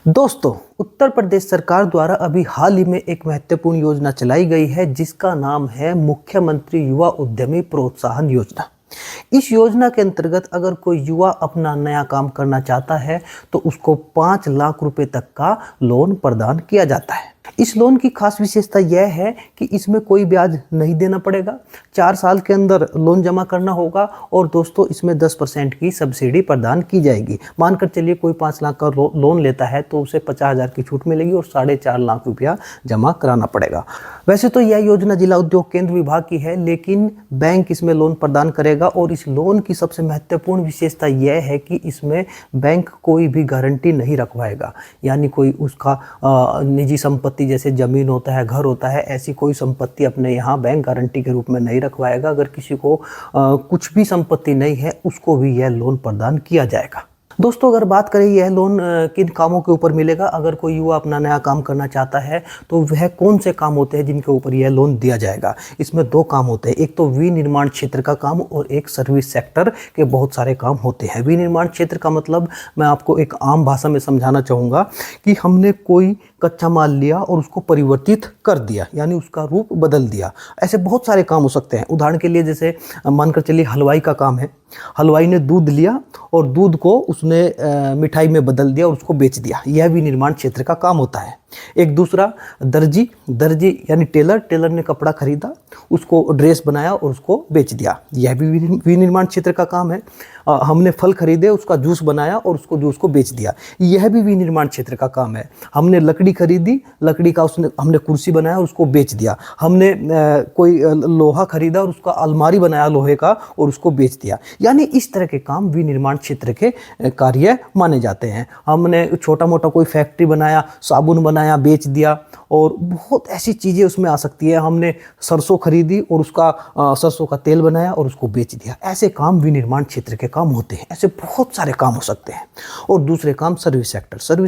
दोस्तों, उत्तर प्रदेश सरकार द्वारा अभी हाल ही में एक महत्वपूर्ण योजना चलाई गई है जिसका नाम है मुख्यमंत्री युवा उद्यमी प्रोत्साहन योजना। इस योजना के अंतर्गत अगर कोई युवा अपना नया काम करना चाहता है तो उसको 5 लाख रुपए तक का लोन प्रदान किया जाता है। इस लोन की खास विशेषता यह है कि इसमें कोई ब्याज नहीं देना पड़ेगा, 4 साल के अंदर लोन जमा करना होगा और दोस्तों इसमें 10% की सब्सिडी प्रदान की जाएगी। मानकर चलिए कोई 5 लाख का लोन लेता है तो उसे 50,000 की छूट मिलेगी और 4.5 लाख रुपया जमा कराना पड़ेगा। वैसे तो यह योजना जिला उद्योग केंद्र विभाग की है, लेकिन बैंक इसमें लोन प्रदान करेगा और इस लोन की सबसे महत्वपूर्ण विशेषता यह है कि इसमें बैंक कोई भी गारंटी नहीं रखवाएगा, यानी कोई उसका निजी संपत्ति जैसे जमीन होता है, घर होता है, ऐसी कोई संपत्ति अपने यहाँ बैंक गारंटी के रूप में नहीं रखवाएगा। अगर किसी को कुछ भी संपत्ति नहीं है उसको भी यह लोन प्रदान किया जाएगा। दोस्तों, अगर बात करें यह लोन किन कामों के ऊपर मिलेगा, अगर कोई युवा अपना नया काम करना चाहता है तो वह कौन से काम होते हैं जिनके ऊपर यह लोन दिया जाएगा। इसमें 2 काम होते हैं, एक तो विनिर्माण क्षेत्र का काम और एक सर्विस सेक्टर के बहुत सारे काम होते हैं। विनिर्माण क्षेत्र का मतलब मैं आपको एक आम भाषा में समझाना चाहूँगा कि हमने कोई कच्चा माल लिया और उसको परिवर्तित कर दिया, यानी उसका रूप बदल दिया। ऐसे बहुत सारे काम हो सकते हैं। उदाहरण के लिए जैसे मानकर चलिए हलवाई का काम है, हलवाई ने दूध लिया और दूध को उसने मिठाई में बदल दिया और उसको बेच दिया, यह भी निर्माण क्षेत्र का काम होता है। एक दूसरा दर्जी यानी टेलर ने कपड़ा खरीदा, उसको ड्रेस बनाया और उसको बेच दिया, यह भी विनिर्माण क्षेत्र का काम है। हमने फल खरीदे, उसका जूस बनाया और उसको जूस को बेच दिया, यह भी विनिर्माण क्षेत्र का काम है। हमने लकड़ी खरीदी, लकड़ी का हमने कुर्सी बनाया और उसको बेच दिया। हमने कोई लोहा खरीदा और उसका अलमारी बनाया लोहे का और उसको बेच दिया, यानी इस तरह के काम विनिर्माण क्षेत्र के कार्य माने जाते हैं। हमने छोटा मोटा कोई फैक्ट्री बनाया, साबुन बनाया, बेच दिया, और बहुत ऐसी चीज़ें उसमें आ सकती है। हमने सरसों खरीदी और उसका सरसों का तेल बनाया और उसको बेच दिया, ऐसे काम विनिर्माण क्षेत्र के काम होते हैं। ऐसे बहुत सारे काम हो सकते हैं। और दूसरे काम सर्विस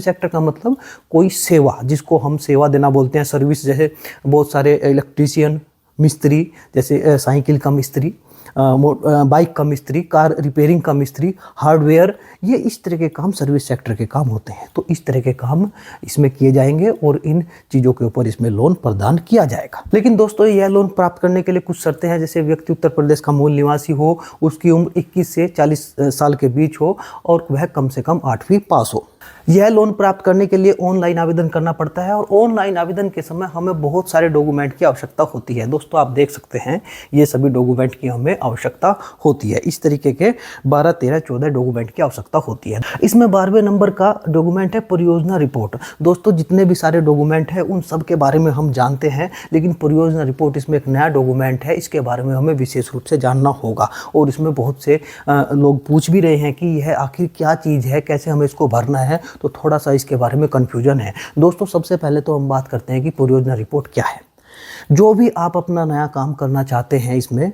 सेक्टर का मतलब कोई सेवा, जिसको हम सेवा देना बोलते हैं। सर्विस जैसे बहुत सारे इलेक्ट्रीशियन, मिस्त्री, जैसे साइकिल का मिस्त्री, बाइक का मिस्त्री, कार रिपेयरिंग का मिस्त्री, हार्डवेयर, ये इस तरह के काम सर्विस सेक्टर के काम होते हैं। तो इस तरह के काम इसमें किए जाएंगे और इन चीज़ों के ऊपर इसमें लोन प्रदान किया जाएगा। लेकिन दोस्तों, यह लोन प्राप्त करने के लिए कुछ शर्तें हैं। जैसे व्यक्ति उत्तर प्रदेश का मूल निवासी हो, उसकी उम्र 21 से 40 साल के बीच हो और वह कम से कम 8वीं पास हो। यह लोन प्राप्त करने के लिए ऑनलाइन आवेदन करना पड़ता है और ऑनलाइन आवेदन के समय हमें बहुत सारे डॉक्यूमेंट की आवश्यकता होती है। दोस्तों, आप देख सकते हैं ये सभी डॉक्यूमेंट की हमें आवश्यकता होती है। इस तरीके के 12, 13, 14 डॉक्यूमेंट की आवश्यकता होती है। इसमें 12वें नंबर का डॉक्यूमेंट है परियोजना रिपोर्ट। दोस्तों, जितने भी सारे डॉक्यूमेंट हैं उन सब के बारे में हम जानते हैं, लेकिन परियोजना रिपोर्ट इसमें एक नया डॉक्यूमेंट है। इसके बारे में हमें विशेष रूप से जानना होगा और इसमें बहुत से लोग पूछ भी रहे हैं कि यह आखिर क्या चीज़ है, कैसे हमें इसको भरना है, तो थोड़ा सा इसके बारे में कन्फ्यूजन है। दोस्तों, सबसे पहले तो हम बात करते हैं कि परियोजना रिपोर्ट क्या है। जो भी आप अपना नया काम करना चाहते हैं, इसमें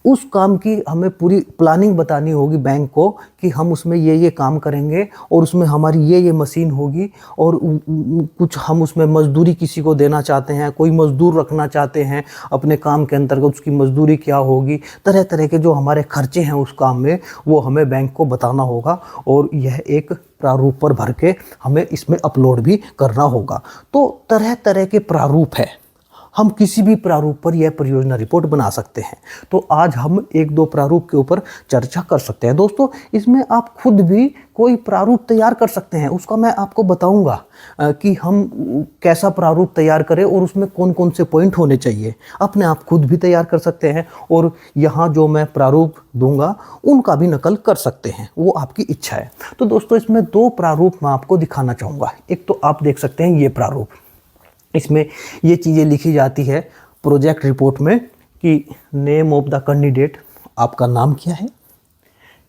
उस काम की हमें पूरी प्लानिंग बतानी होगी बैंक को कि हम उसमें ये काम करेंगे और उसमें हमारी ये मशीन होगी और कुछ हम उसमें मजदूरी किसी को देना चाहते हैं, कोई मजदूर रखना चाहते हैं अपने काम के अंतर्गत, उसकी मजदूरी क्या होगी, तरह तरह के जो हमारे खर्चे हैं उस काम में वो हमें बैंक को बताना होगा और यह एक प्रारूप पर भर के हमें इसमें अपलोड भी करना होगा। तो तरह तरह के प्रारूप है, हम किसी भी प्रारूप पर यह परियोजना रिपोर्ट बना सकते हैं। तो आज हम 1-2 प्रारूप के ऊपर चर्चा कर सकते हैं। दोस्तों, इसमें आप खुद भी कोई प्रारूप तैयार कर सकते हैं, उसका मैं आपको बताऊंगा कि हम कैसा प्रारूप तैयार करें और उसमें कौन कौन से पॉइंट होने चाहिए। अपने आप खुद भी तैयार कर सकते हैं और यहाँ जो मैं प्रारूप दूंगा उनका भी नकल कर सकते हैं, वो आपकी इच्छा है। तो दोस्तों, इसमें 2 प्रारूप मैं आपको दिखाना चाहूँगा। एक तो आप देख सकते हैं ये प्रारूप, इसमें ये चीज़ें लिखी जाती है प्रोजेक्ट रिपोर्ट में कि नेम ऑफ द कैंडिडेट, आपका नाम क्या है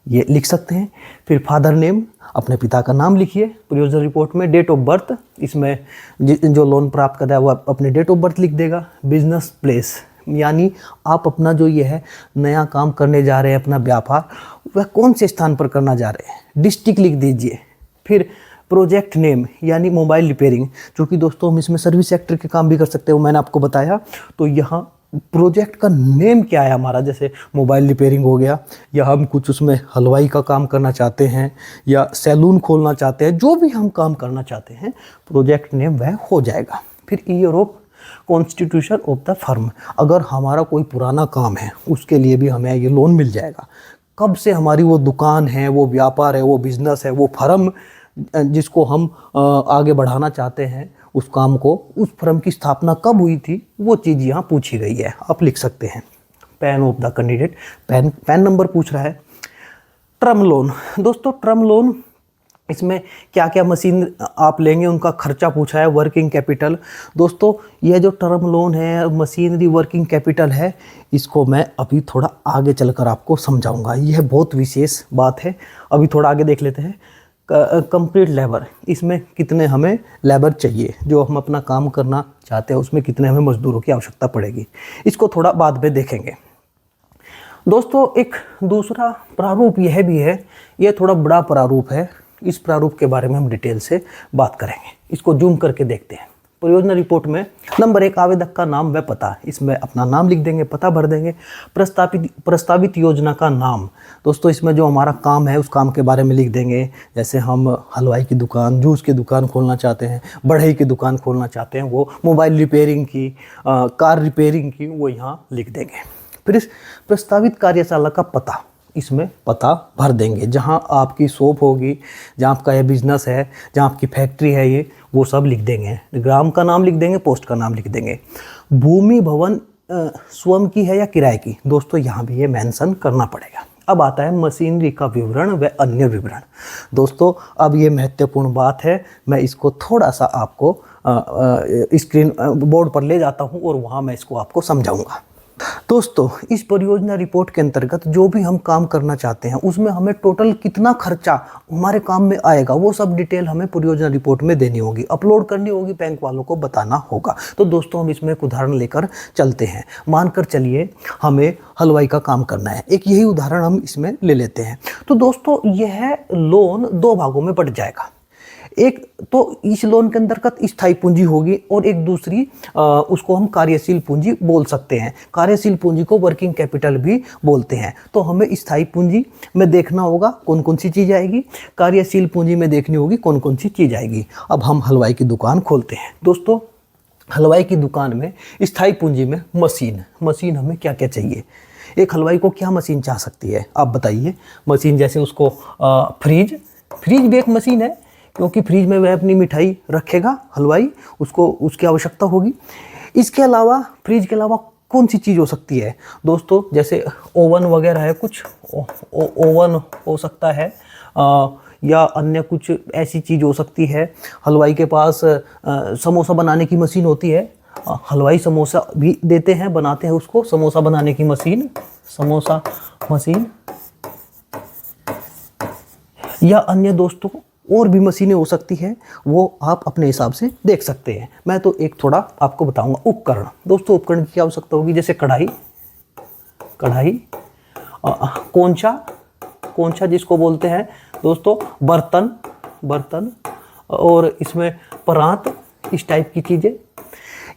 ये लिख सकते हैं। फिर फादर नेम, अपने पिता का नाम लिखिए परियोजना रिपोर्ट में। डेट ऑफ बर्थ, इसमें जो लोन प्राप्त कर रहा है वो अपने डेट ऑफ बर्थ लिख देगा। बिजनेस प्लेस, यानी आप अपना जो ये है नया काम करने जा रहे हैं, अपना व्यापार, वह कौन से स्थान पर करना जा रहे हैं, डिस्ट्रिक्ट लिख दीजिए। फिर प्रोजेक्ट नेम, यानी मोबाइल रिपेयरिंग, जो कि दोस्तों हम इसमें सर्विस सेक्टर के काम भी कर सकते हो, मैंने आपको बताया। तो यहाँ प्रोजेक्ट का नेम क्या है हमारा, जैसे मोबाइल रिपेयरिंग हो गया, या हम कुछ उसमें हलवाई का काम करना चाहते हैं, या सैलून खोलना चाहते हैं, जो भी हम काम करना चाहते हैं प्रोजेक्ट नेम वह हो जाएगा। फिर year of constitution of the firm, अगर हमारा कोई पुराना काम है उसके लिए भी हमें ये लोन मिल जाएगा। कब से हमारी वो दुकान है, वो व्यापार है, वो बिजनेस है, वो फर्म जिसको हम आगे बढ़ाना चाहते हैं, उस काम को, उस फर्म की स्थापना कब हुई थी, वो चीज़ यहाँ पूछी गई है। आप लिख सकते हैं pan of the candidate, pan number पूछ रहा है। टर्म लोन, दोस्तों टर्म लोन इसमें क्या क्या मशीन आप लेंगे उनका खर्चा पूछा है। वर्किंग कैपिटल, दोस्तों यह जो टर्म लोन है, मशीनरी, वर्किंग कैपिटल है, इसको मैं अभी थोड़ा आगे चलकर आपको समझाऊंगा। यह बहुत विशेष बात है, अभी थोड़ा आगे देख लेते हैं। कंप्लीट लेबर, इसमें कितने हमें लेबर चाहिए, जो हम अपना काम करना चाहते हैं उसमें कितने हमें मजदूरों की आवश्यकता पड़ेगी, इसको थोड़ा बाद में देखेंगे। दोस्तों एक दूसरा प्रारूप यह भी है, यह थोड़ा बड़ा प्रारूप है, इस प्रारूप के बारे में हम डिटेल से बात करेंगे। इसको जूम करके देखते हैं। परियोजना रिपोर्ट में नंबर 1 आवेदक का नाम व पता, इसमें अपना नाम लिख देंगे, पता भर देंगे। प्रस्तावित योजना का नाम, दोस्तों इसमें जो हमारा काम है उस काम के बारे में लिख देंगे। जैसे हम हलवाई की दुकान, जूस की दुकान खोलना चाहते हैं, बढ़ई की दुकान खोलना चाहते हैं, वो मोबाइल रिपेयरिंग की, कार रिपेयरिंग की, वो यहाँ लिख देंगे। फिर इस प्रस्तावित कार्यशाला का पता, इसमें पता भर देंगे, जहाँ आपकी शॉप होगी, जहाँ आपका यह बिजनेस है, जहाँ आपकी फैक्ट्री है, ये वो सब लिख देंगे। ग्राम का नाम लिख देंगे, पोस्ट का नाम लिख देंगे। भूमि भवन स्वयं की है या किराए की, दोस्तों यहाँ भी ये मेंशन करना पड़ेगा। अब आता है मशीनरी का विवरण व अन्य विवरण। दोस्तों अब ये महत्वपूर्ण बात है, मैं इसको थोड़ा सा आपको स्क्रीन बोर्ड पर ले जाता हूँ और वहाँ मैं इसको आपको समझाऊँगा। दोस्तों इस परियोजना रिपोर्ट के अंतर्गत जो भी हम काम करना चाहते हैं उसमें हमें टोटल कितना खर्चा हमारे काम में आएगा, वो सब डिटेल हमें परियोजना रिपोर्ट में देनी होगी, अपलोड करनी होगी, बैंक वालों को बताना होगा। तो दोस्तों हम इसमें एक उदाहरण लेकर चलते हैं। मानकर चलिए हमें हलवाई का काम करना है, एक यही उदाहरण हम इसमें ले लेते हैं। तो दोस्तों यह लोन 2 भागों में बढ़ जाएगा। एक तो इस लोन के अंतर्गत स्थायी पूंजी होगी और एक दूसरी उसको हम कार्यशील पूंजी बोल सकते हैं। कार्यशील पूंजी को वर्किंग कैपिटल भी बोलते हैं। तो हमें स्थायी पूंजी में देखना होगा कौन कौन सी चीज़ आएगी, कार्यशील पूंजी में देखनी होगी कौन कौन सी चीज़ आएगी। अब हम हलवाई की दुकान खोलते हैं। दोस्तों हलवाई की दुकान में स्थायी पूंजी में मशीन हमें क्या क्या चाहिए, एक हलवाई को क्या मशीन चाह सकती है आप बताइए। मशीन जैसे उसको फ्रिज भी एक मशीन है, क्योंकि फ्रिज में वह अपनी मिठाई रखेगा हलवाई, उसको उसकी आवश्यकता होगी। इसके अलावा फ्रिज के अलावा कौन सी चीज़ हो सकती है दोस्तों, जैसे ओवन वगैरह है, कुछ ओवन हो सकता है, या अन्य कुछ ऐसी चीज़ हो सकती है। हलवाई के पास समोसा बनाने की मशीन होती है, हलवाई समोसा भी देते हैं, बनाते हैं उसको, समोसा बनाने की मशीन, समोसा मशीन, या अन्य दोस्तों और भी मशीनें हो सकती हैं, वो आप अपने हिसाब से देख सकते हैं। मैं तो एक थोड़ा आपको बताऊंगा। उपकरण, दोस्तों उपकरण की क्या आवश्यकता होगी, जैसे कढ़ाई, कोंचा जिसको बोलते हैं दोस्तों, बर्तन, और इसमें परात, इस टाइप की चीज़ें।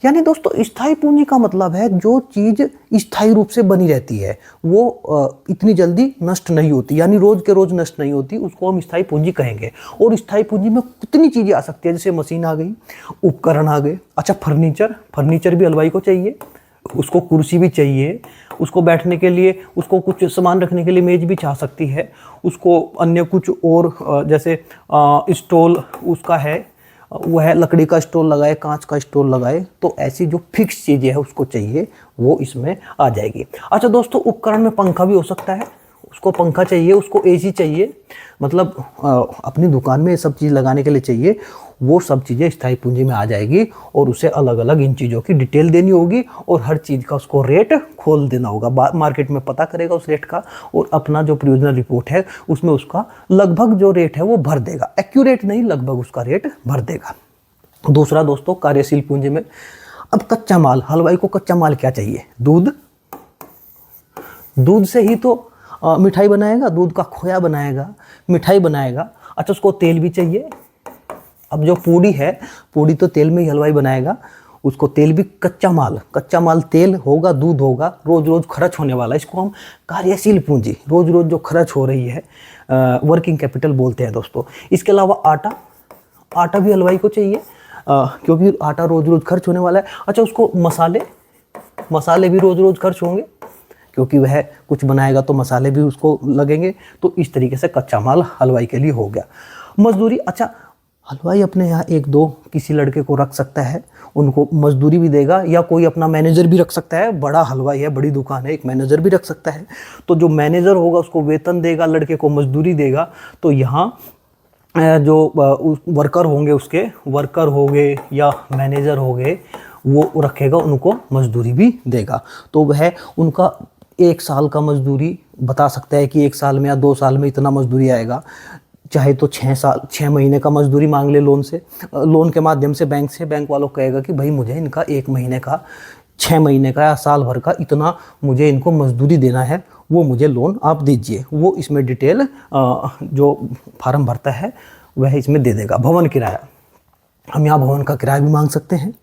यानी दोस्तों स्थायी पूंजी का मतलब है जो चीज़ स्थायी रूप से बनी रहती है, वो इतनी जल्दी नष्ट नहीं होती, यानी रोज के रोज नष्ट नहीं होती, उसको हम स्थायी पूंजी कहेंगे। और स्थायी पूंजी में कितनी चीज़ें आ सकती है, जैसे मशीन आ गई, उपकरण आ गए। अच्छा फर्नीचर भी हलवाई को चाहिए, उसको कुर्सी भी चाहिए, उसको बैठने के लिए, उसको कुछ सामान रखने के लिए मेज भी चाह सकती है, उसको अन्य कुछ और जैसे स्टॉल उसका है, वह लकड़ी का स्टॉल लगाए, कांच का स्टॉल लगाए, तो ऐसी जो फिक्स चीज़ें हैं उसको चाहिए, वो इसमें आ जाएगी। अच्छा दोस्तों उपकरण में पंखा भी हो सकता है, उसको पंखा चाहिए, उसको एसी चाहिए, मतलब अपनी दुकान में ये सब चीज़ लगाने के लिए चाहिए, वो सब चीज़ें स्थायी पूंजी में आ जाएगी। और उसे अलग अलग इन चीज़ों की डिटेल देनी होगी और हर चीज़ का उसको रेट खोल देना होगा, मार्केट में पता करेगा उस रेट का, और अपना जो परियोजना रिपोर्ट है उसमें उसका लगभग जो रेट है वो भर देगा, एक्यूरेट नहीं, लगभग उसका रेट भर देगा। दूसरा दोस्तों कार्यशील पूंजी में, अब कच्चा माल, हलवाई को कच्चा माल क्या चाहिए, दूध से ही तो मिठाई बनाएगा, दूध का खोया बनाएगा, मिठाई बनाएगा। अच्छा उसको तेल भी चाहिए, अब जो पूड़ी है, पूड़ी तो तेल में ही हलवाई बनाएगा, उसको तेल भी कच्चा माल तेल होगा, दूध होगा, रोज रोज खर्च होने वाला, इसको हम कार्यशील पूंजी, रोज रोज जो खर्च हो रही है, वर्किंग कैपिटल बोलते हैं दोस्तों। इसके अलावा आटा भी हलवाई को चाहिए, क्योंकि आटा रोज रोज खर्च होने वाला है। अच्छा, उसको मसाले भी रोज रोज खर्च होंगे, क्योंकि वह कुछ बनाएगा तो मसाले भी उसको लगेंगे। तो इस तरीके से कच्चा माल हलवाई के लिए हो गया। मजदूरी, अच्छा हलवाई अपने यहाँ एक दो किसी लड़के को रख सकता है, उनको मजदूरी भी देगा, या कोई अपना मैनेजर भी रख सकता है। बड़ा हलवाई है, बड़ी दुकान है, एक मैनेजर भी रख सकता है। तो जो मैनेजर होगा उसको वेतन देगा, लड़के को मजदूरी देगा। तो यहाँ जो वर्कर होंगे, उसके वर्कर हो गए या मैनेजर हो गए, वो रखेगा, उनको मजदूरी भी देगा। तो वह उनका 1 साल का मजदूरी बता सकता है कि 1 साल में या 2 साल में इतना मजदूरी आएगा। चाहे तो 6 महीने का मजदूरी मांग ले लोन के माध्यम से बैंक वालों को कहेगा कि भाई मुझे इनका 1 महीने का, 6 महीने का या साल भर का इतना मुझे इनको मजदूरी देना है, वो मुझे लोन आप दीजिए। वो इसमें डिटेल जो फार्म भरता है वह इसमें दे देगा। भवन किराया, हम यहाँ भवन का किराया भी मांग सकते हैं।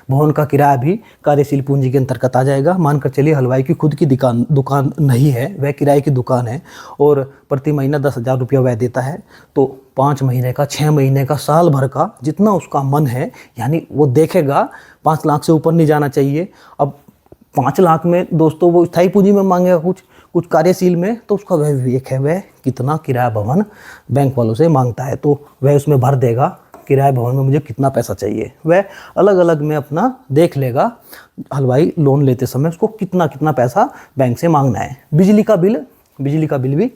भवन का किराया भी कार्यशील पूंजी के अंतर्गत आ जाएगा। मानकर चलिए हलवाई की खुद की दुकान नहीं है, वह किराए की दुकान है और प्रति महीना 10,000 रुपया वह देता है। तो 5 महीने का, 6 महीने का, साल भर का जितना उसका मन है, यानी वो देखेगा 5 लाख से ऊपर नहीं जाना चाहिए। अब 5 लाख में दोस्तों वो स्थायी पूंजी में मांगेगा कुछ कार्यशील में, तो उसका वह विवेक है, वह कितना किराया भवन बैंक वालों से मांगता है, तो वह उसमें भर देगा किराए भवन में मुझे कितना पैसा चाहिए। वह अलग अलग में अपना देख लेगा हलवाई लोन लेते समय उसको कितना पैसा बैंक से मांगना है। बिजली का बिल भी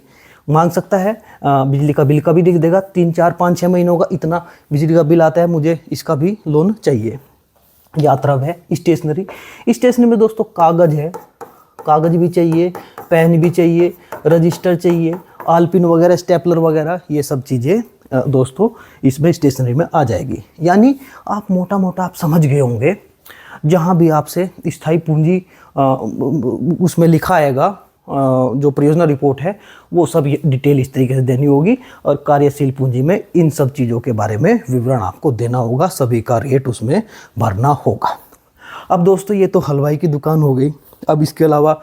मांग सकता है। बिजली का बिल का भी लिख देगा, 3, 4, 5, 6 महीनों का इतना बिजली का बिल आता है, मुझे इसका भी लोन चाहिए। यात्रा है, स्टेशनरी में दोस्तों कागज भी चाहिए, पेन भी चाहिए, रजिस्टर चाहिए, आलपिन वगैरह, स्टेपलर वगैरह, ये सब चीज़ें दोस्तों इसमें स्टेशनरी में आ जाएगी। यानी आप मोटा आप समझ गए होंगे, जहाँ भी आपसे स्थायी पूंजी उसमें लिखा आएगा, जो परियोजना रिपोर्ट है वो सब डिटेल इस तरीके से देनी होगी, और कार्यशील पूंजी में इन सब चीज़ों के बारे में विवरण आपको देना होगा, सभी का रेट उसमें भरना होगा। अब दोस्तों ये तो हलवाई की दुकान हो गई। अब इसके अलावा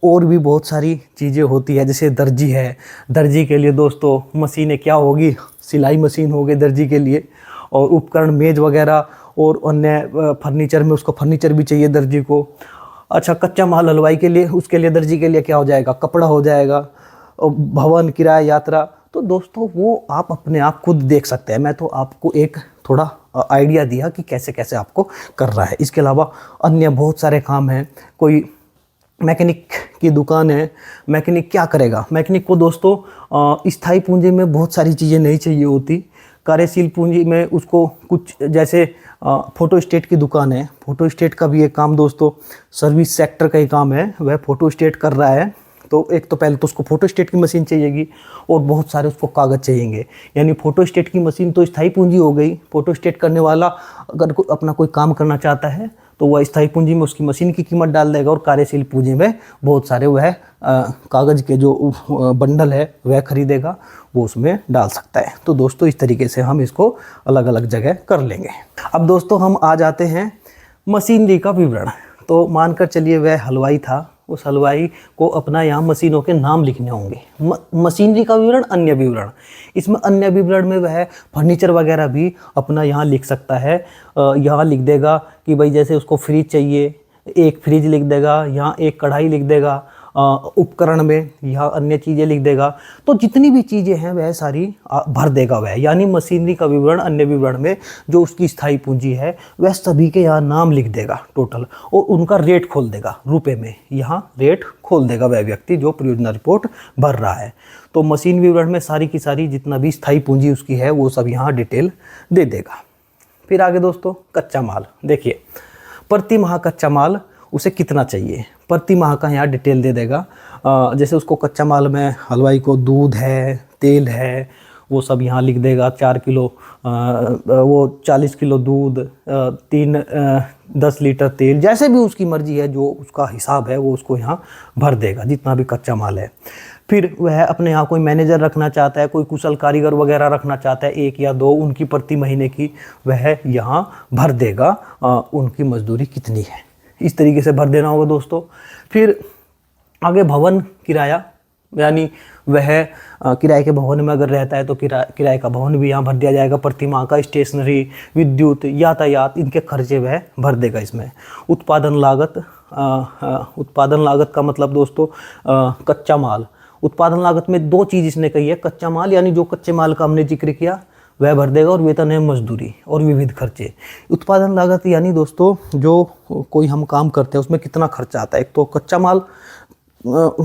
और भी बहुत सारी चीज़ें होती है, जैसे दर्जी है। दर्जी के लिए दोस्तों मशीनें क्या होगी, सिलाई मशीन हो गई दर्जी के लिए, और उपकरण, मेज वगैरह और अन्य फर्नीचर में उसको फर्नीचर भी चाहिए दर्जी को। अच्छा, कच्चा माल हलवाई के लिए, उसके लिए दर्जी के लिए क्या हो जाएगा, कपड़ा हो जाएगा, और भवन किराया, यात्रा। तो दोस्तों वो आप अपने आप खुद देख सकते हैं, मैं तो आपको एक थोड़ा आइडिया दिया कि कैसे कैसे आपको कर रहा है। इसके अलावा अन्य बहुत सारे काम हैं। कोई मैकेनिक की दुकान है, मैकेनिक क्या करेगा, मैकेनिक को दोस्तों स्थायी पूंजी में बहुत सारी चीज़ें नहीं चाहिए होती। कार्यशील पूंजी में उसको कुछ, जैसे फोटो स्टेट की दुकान है, फोटो स्टेट का भी एक काम दोस्तों सर्विस सेक्टर का ही काम है, वह फोटो स्टेट कर रहा है। तो एक तो पहले तो उसको फोटो स्टेट की मशीन चाहिएगी और बहुत सारे उसको कागज़ चाहिएंगे। यानी फोटो स्टेट की मशीन तो स्थायी पूंजी हो गई। फोटो स्टेट करने वाला अगर अपना कोई काम करना चाहता है तो वह स्थायी पूंजी में उसकी मशीन की कीमत डाल देगा, और कार्यशील पूंजी में बहुत सारे वह कागज़ के जो बंडल है वह खरीदेगा, वो उसमें डाल सकता है। तो दोस्तों इस तरीके से हम इसको अलग अलग जगह कर लेंगे। अब दोस्तों हम आ जाते हैं मशीनरी का विवरण। तो मानकर चलिए वह हलवाई था, उस हलवाई को अपना यहाँ मशीनों के नाम लिखने होंगे। मशीनरी का विवरण, अन्य विवरण, इसमें अन्य विवरण में वह फर्नीचर वगैरह भी अपना यहाँ लिख सकता है। यहाँ लिख देगा कि भाई जैसे उसको फ्रिज चाहिए, एक फ्रिज लिख देगा, यहाँ एक कढ़ाई लिख देगा, उपकरण में यहाँ अन्य चीज़ें लिख देगा। तो जितनी भी चीज़ें हैं वह सारी भर देगा वह। यानी मशीनरी का विवरण, अन्य विवरण में जो उसकी स्थायी पूंजी है वह सभी के यहाँ नाम लिख देगा टोटल, और उनका रेट खोल देगा रुपए में। यहाँ रेट खोल देगा वह व्यक्ति जो परियोजना रिपोर्ट भर रहा है। तो मशीन विवरण में सारी की सारी जितना भी स्थायी पूंजी उसकी है वो सब यहाँ डिटेल दे देगा। फिर आगे दोस्तों कच्चा माल, देखिए प्रति माह कच्चा माल उसे कितना चाहिए, प्रति माह का यहाँ डिटेल दे देगा। जैसे उसको कच्चा माल में हलवाई को दूध है, तेल है, वो सब यहाँ लिख देगा। 4 किलो वो 40 किलो दूध, 10 लीटर तेल, जैसे भी उसकी मर्जी है, जो उसका हिसाब है वो उसको यहाँ भर देगा, जितना भी कच्चा माल है। फिर वह अपने यहाँ कोई मैनेजर रखना चाहता है, कोई कुशल कारीगर वगैरह रखना चाहता है, 1 या 2, उनकी प्रति महीने की वह यहाँ भर देगा उनकी मजदूरी कितनी है, इस तरीके से भर देना होगा दोस्तों। फिर आगे भवन किराया, यानी वह किराए के भवन में अगर रहता है तो किराए का भवन भी यहाँ भर दिया जाएगा, प्रति माह का। स्टेशनरी, विद्युत, यातायात, इनके खर्चे वह भर देगा इसमें। उत्पादन लागत का मतलब दोस्तों कच्चा माल। उत्पादन लागत में 2 चीज़ इसने कही है, कच्चा माल यानी जो कच्चे माल का हमने जिक्र किया वह भर देगा, और वेतन है मजदूरी और विविध खर्चे। उत्पादन लागत यानी दोस्तों जो कोई हम काम करते हैं उसमें कितना खर्चा आता है, एक तो कच्चा माल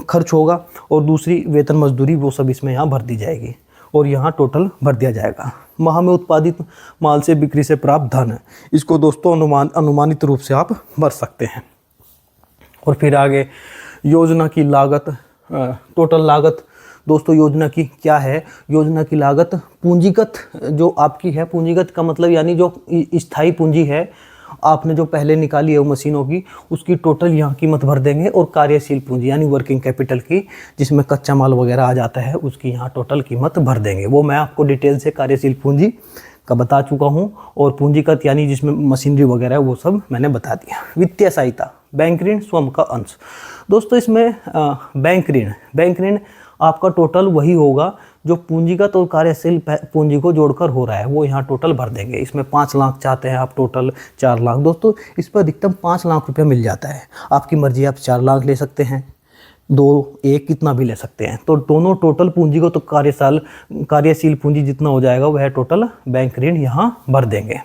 खर्च होगा और दूसरी वेतन मजदूरी, वो सब इसमें यहाँ भर दी जाएगी और यहाँ टोटल भर दिया जाएगा। माह में उत्पादित माल से बिक्री से प्राप्त धन, इसको दोस्तों अनुमानित रूप से आप भर सकते हैं। और फिर आगे योजना की लागत, टोटल लागत दोस्तों योजना की क्या है। योजना की लागत पूंजीगत जो आपकी है, पूंजीगत का मतलब यानी जो स्थायी पूंजी है आपने जो पहले निकाली है वो मशीनों की, उसकी टोटल यहाँ कीमत भर देंगे। और कार्यशील पूंजी यानी वर्किंग कैपिटल की, जिसमें कच्चा माल वगैरह आ जाता है, उसकी यहाँ टोटल कीमत भर देंगे। वो मैं आपको डिटेल से कार्यशील पूंजी का बता चुका हूँ, और पूंजीगत यानी जिसमें मशीनरी वगैरह है वो सब मैंने बता दिया। वित्तीय सहायता, बैंक ऋण, स्वयं का अंश। दोस्तों इसमें बैंक ऋण आपका टोटल वही होगा जो पूंजीगत और कार्यशील पूंजी को जोड़कर हो रहा है, वो यहाँ टोटल भर देंगे। इसमें 5 लाख चाहते हैं आप, टोटल 4 लाख। दोस्तों इस पर अधिकतम 5 लाख रुपया मिल जाता है, आपकी मर्जी, आप 4 लाख ले सकते हैं, 2, 1 कितना भी ले सकते हैं। तो दोनों टोटल पूंजी को तो कार्यशील पूंजी जितना हो जाएगा वह टोटल बैंक ऋण यहाँ भर देंगे।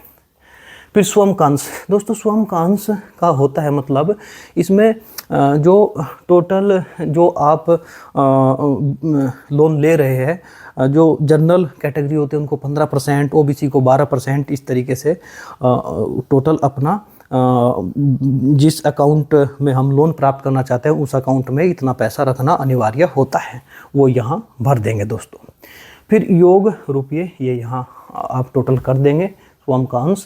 फिर स्वयं का अंश। दोस्तों स्वयं का अंश का होता है मतलब इसमें जो टोटल जो आप लोन ले रहे हैं, जो जनरल कैटेगरी होते हैं उनको 15%, ओबीसी को 12%, इस तरीके से टोटल अपना जिस अकाउंट में हम लोन प्राप्त करना चाहते हैं उस अकाउंट में इतना पैसा रखना अनिवार्य होता है, वो यहाँ भर देंगे दोस्तों। फिर योग रुपये, ये यहाँ आप टोटल कर देंगे, स्वयं का अंश,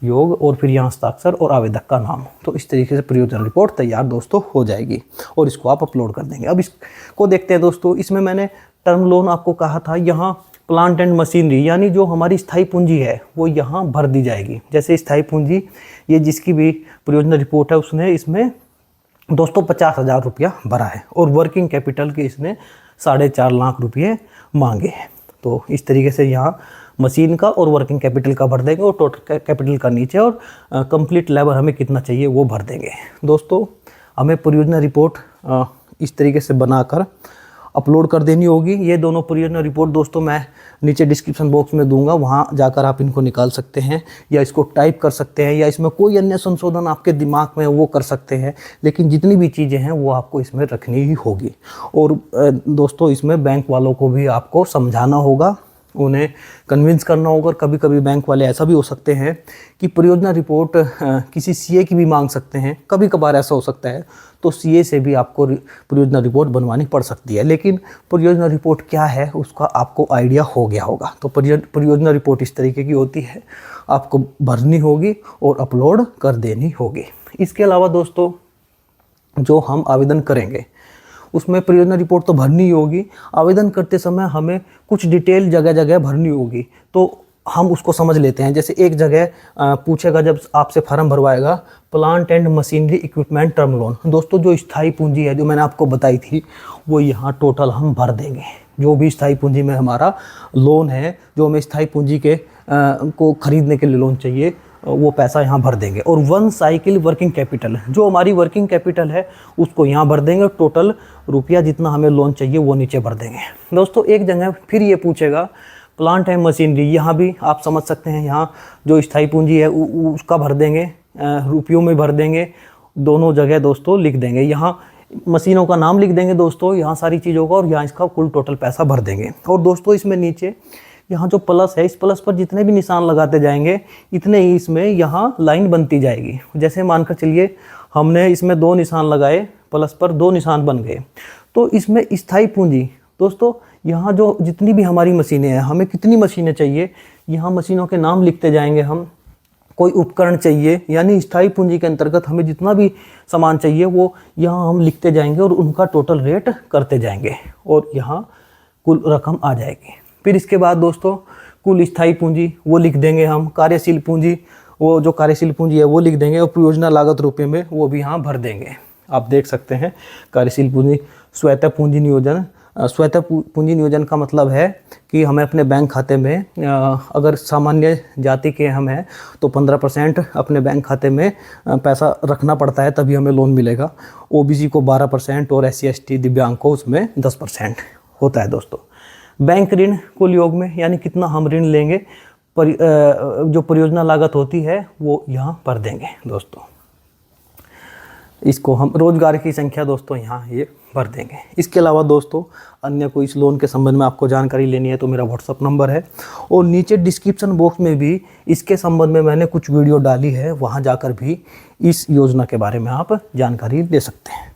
योग, और फिर यहाँ हस्ताक्षर और आवेदक का नाम। तो इस तरीके से परियोजना रिपोर्ट तैयार दोस्तों हो जाएगी और इसको आप अपलोड कर देंगे। अब इसको देखते हैं दोस्तों। इसमें मैंने टर्म लोन आपको कहा था, यहाँ प्लांट एंड मशीनरी यानी जो हमारी स्थायी पूंजी है वो यहाँ भर दी जाएगी। जैसे स्थायी पूंजी, ये जिसकी भी परियोजना रिपोर्ट है उसने इसमें दोस्तों 50,000 रुपया भरा है, और वर्किंग कैपिटल के इसने 4.5 लाख रुपये मांगे हैं। तो इस तरीके से यहाँ मशीन का और वर्किंग कैपिटल का भर देंगे, और टोटल कैपिटल का नीचे, और कंप्लीट लेबर हमें कितना चाहिए वो भर देंगे। दोस्तों हमें परियोजना रिपोर्ट इस तरीके से बनाकर अपलोड कर देनी होगी। ये दोनों परियोजना रिपोर्ट दोस्तों मैं नीचे डिस्क्रिप्शन बॉक्स में दूंगा, वहाँ जाकर आप इनको निकाल सकते हैं, या इसको टाइप कर सकते हैं, या इसमें कोई अन्य संशोधन आपके दिमाग में वो कर सकते हैं। लेकिन जितनी भी चीज़ें हैं वो आपको इसमें रखनी ही होगी। और दोस्तों इसमें बैंक वालों को भी आपको समझाना होगा, उन्हें कन्विंस करना होगा। कभी कभी बैंक वाले ऐसा भी हो सकते हैं कि परियोजना रिपोर्ट किसी सीए की भी मांग सकते हैं, कभी कभार ऐसा हो सकता है, तो सीए से भी आपको परियोजना रिपोर्ट बनवानी पड़ सकती है। लेकिन परियोजना रिपोर्ट क्या है उसका आपको आइडिया हो गया होगा। तो परियोजना रिपोर्ट इस तरीके की होती है, आपको भरनी होगी और अपलोड कर देनी होगी। इसके अलावा दोस्तों जो हम आवेदन करेंगे उसमें परियोजना रिपोर्ट तो भरनी ही होगी। आवेदन करते समय हमें कुछ डिटेल जगह जगह भरनी होगी, तो हम उसको समझ लेते हैं। जैसे एक जगह पूछेगा जब आपसे फॉर्म भरवाएगा, plant and machinery equipment term loan. दोस्तों जो स्थायी पूंजी है जो मैंने आपको बताई थी वो यहाँ टोटल हम भर देंगे। जो भी स्थायी पूंजी में हमारा लोन है, जो हमें स्थायी पूंजी के को खरीदने के लिए लोन चाहिए, वो पैसा यहाँ भर देंगे। और 1 साइकिल वर्किंग कैपिटल, जो हमारी वर्किंग कैपिटल है उसको यहाँ भर देंगे। टोटल रुपया जितना हमें लोन चाहिए वो नीचे भर देंगे। दोस्तों एक जगह फिर ये पूछेगा प्लांट एंड मशीनरी, यहाँ भी आप समझ सकते हैं, यहाँ जो स्थायी पूंजी है उसका भर देंगे, रुपयों में भर देंगे, दोनों जगह दोस्तों लिख देंगे। यहाँ मशीनों का नाम लिख देंगे दोस्तों, यहाँ सारी चीज़ों का, और यहाँ इसका कुल टोटल पैसा भर देंगे। और दोस्तों इसमें नीचे यहाँ जो प्लस है, इस प्लस पर जितने भी निशान लगाते जाएंगे इतने ही इसमें यहाँ लाइन बनती जाएगी। जैसे मानकर चलिए हमने इसमें 2 निशान लगाए, प्लस पर 2 निशान बन गए, तो इसमें स्थायी पूंजी दोस्तों यहाँ जो जितनी भी हमारी मशीनें हैं, हमें कितनी मशीनें चाहिए, यहाँ मशीनों के नाम लिखते जाएंगे हम, कोई उपकरण चाहिए, यानी स्थायी पूंजी के अंतर्गत हमें जितना भी सामान चाहिए वो यहाँ हम लिखते जाएंगे और उनका टोटल रेट करते जाएंगे और यहाँ कुल रकम आ जाएगी। फिर इसके बाद दोस्तों कुल स्थायी पूंजी वो लिख देंगे हम, कार्यशील पूंजी वो जो कार्यशील पूंजी है वो लिख देंगे और परियोजना लागत रुपये में वो भी यहाँ भर देंगे। आप देख सकते हैं कार्यशील पूंजी, स्वतः पूंजी नियोजन। स्वतः पूंजी नियोजन का मतलब है कि हमें अपने बैंक खाते में अगर सामान्य जाति के हम हैं तो 15% अपने बैंक खाते में पैसा रखना पड़ता है, तभी हमें लोन मिलेगा। ओबीसी को 12% और SC ST दिव्यांग को उसमें 10% होता है दोस्तों। बैंक ऋण कुल योग में, यानी कितना हम ऋण लेंगे, जो परियोजना लागत होती है वो यहाँ भर देंगे दोस्तों। इसको हम रोजगार की संख्या दोस्तों यहाँ ये भर देंगे। इसके अलावा दोस्तों अन्य कोई इस लोन के संबंध में आपको जानकारी लेनी है तो मेरा व्हाट्सअप नंबर है और नीचे डिस्क्रिप्शन बॉक्स में भी इसके संबंध में मैंने कुछ वीडियो डाली है, वहाँ जाकर भी इस योजना के बारे में आप जानकारी ले सकते हैं।